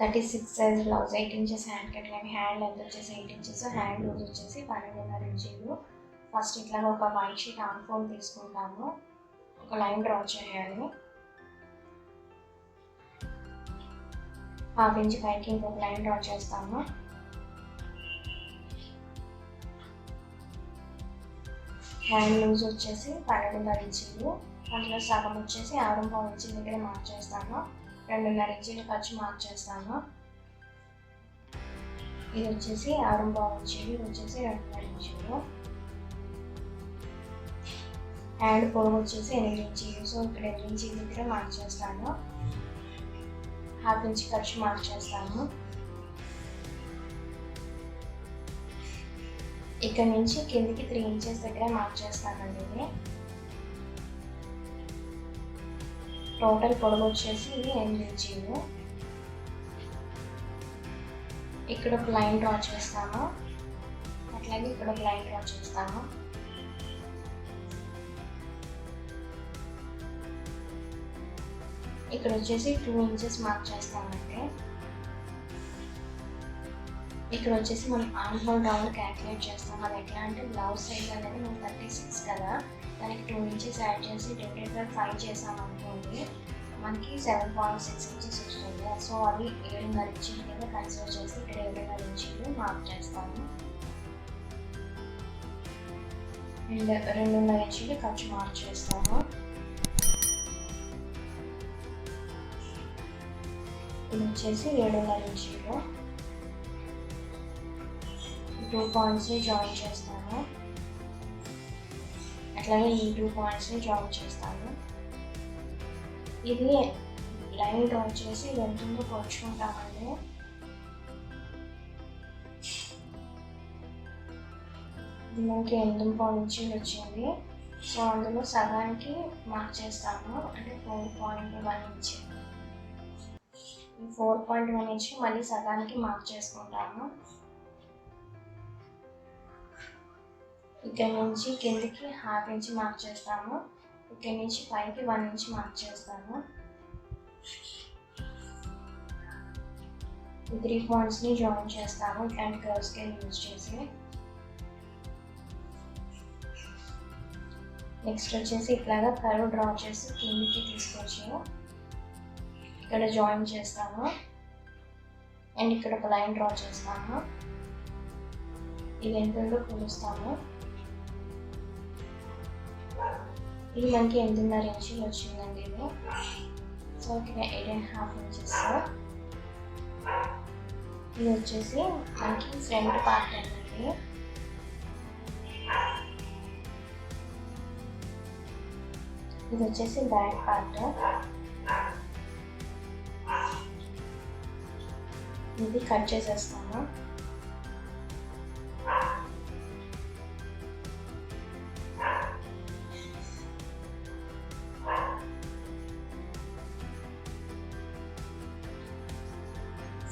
36 size blouse, 8 inches hand cut line, hand length వచ్చేసి 8 inches, hand loose వచ్చేసి 12.5 ఇంచీలు. First ఇట్లా ఒక వైట్ షీట్ ఆర్మ్ ఫోల్డ్ తీసుకుంటాము, ఒక లైన్ డ్రా చేయాలి. హాఫ్ ఇంచ్ పైకి ఇంకొక లైన్ డ్రా చేస్తాము. హ్యాండ్ లూజ్ వచ్చేసి 12.5 ఇంచీలు, అందులో సగం వచ్చేసి 6.5 ఇంచీల దగ్గర మార్క్ చేస్తాను. 2.5 ఇంచీలు ఖర్చు మార్క్ చేస్తాను. ఇది వచ్చేసి 6.5 ఇంచీలు, ఇది వచ్చేసి 2.5 ఇంచీలు. హ్యాండ్ పొడవు వచ్చేసి 8 ఇంచీలు, సో ఇక్కడ 8 ఇంచీల దగ్గర మార్క్ చేస్తాను. హాఫ్ ఇంచ్ ఖర్చు మార్క్ చేస్తాను. ఇక్కడ నుంచి కిందికి 3 ఇంచెస్ దగ్గర మార్క్ చేస్తానండి. ఇది టోటల్ పొడవు వచ్చేసి 8 ఇంచీలు. ఇక్కడ ఒక లైన్ డ్రా చేస్తాను, అట్లాగే ఇక్కడ ఒక లైన్ డ్రా చేస్తాను. ఇక్కడ వచ్చేసి 2 ఇంచెస్ మార్క్ చేస్తామంటే ఇక్కడ వచ్చేసి మనం ఆర్మ్ హోల్ రౌండ్ క్యాలిక్యులేట్ చేస్తాం. అది ఎట్లా అంటే బ్లౌజ్ సైజ్ అనేది మనం 36 కదా, దానికి 2 ఇంచెస్ యాడ్ చేసి డివైడెడ్ బై 5 చేసాం అనుకోండి, మనకి 7.6 ఇంచెస్ వస్తుంది. సో అది 7.5 ఇంచీలు కింద కన్సిడర్ చేసి ఇక్కడ 7.5 ఇంచీలు మార్క్ చేస్తాము. అండ్ 2.5 ఇంచీలు ఖర్చు మార్క్ చేస్తాము. ఇది వచ్చేసి 7.5 ఇంచీలు. 2 పాయింట్స్ని జాయిన్ చేస్తాను, అట్లాగే ఈ 2 పాయింట్స్ని జాయిన్ చేస్తాను. ఇది లైన్ డ్రా చేసి వెంటనే పొడుచుకుంటామండి. ఇది మనకి 8.5 ఇంచీలు వచ్చింది. సో అందులో సగానికి మార్క్ చేస్తాము, అంటే 4.1 ఇంచ్. ఈ 4.1 ఇంచ్ మళ్ళీ సగానికి మార్క్ చేసుకుంటాము. ఇక్కడ నుంచి కిందికి హాఫ్ ఇంచ్ మార్క్ చేస్తాము, ఇక్కడ నుంచి పైకి 1 ఇంచ్ మార్క్ చేస్తాము. ఈ 3 పాయింట్స్ని జాయిన్ చేస్తాము ఇట్లాంటి కర్వ్ స్కేల్ యూజ్ చేసి. నెక్స్ట్ వచ్చేసి ఇట్లాగా కర్వ్ డ్రా చేసి కిందికి తీసుకొచ్చి ఇక్కడ జాయిన్ చేస్తాము అండ్ ఇక్కడ ఒక లైన్ డ్రా చేస్తాము. ఇది ఎంతుందో కొలుస్తాము. ఇది మనకి 8.5 ఇంచీలు వచ్చిందండి. ఇది సో ఇక్కడ 8.5 ఇంచెస్. ఇది వచ్చేసి మనకి ఫ్రంట్ పార్ట్ అండి. ఇది వచ్చేసి బ్యాక్ పార్ట్. ఇది కట్ చేసేస్తాము.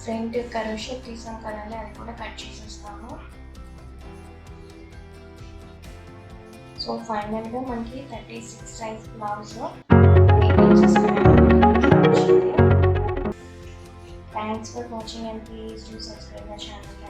ఫ్రంట్ కర్వ్ షేప్ తీసాం కదండి, అది కూడా కట్ చేసేస్తాము. సో ఫైనల్గా మనకి 36 size blouse 8 inches. Thanks for watching and please do subscribe my channel.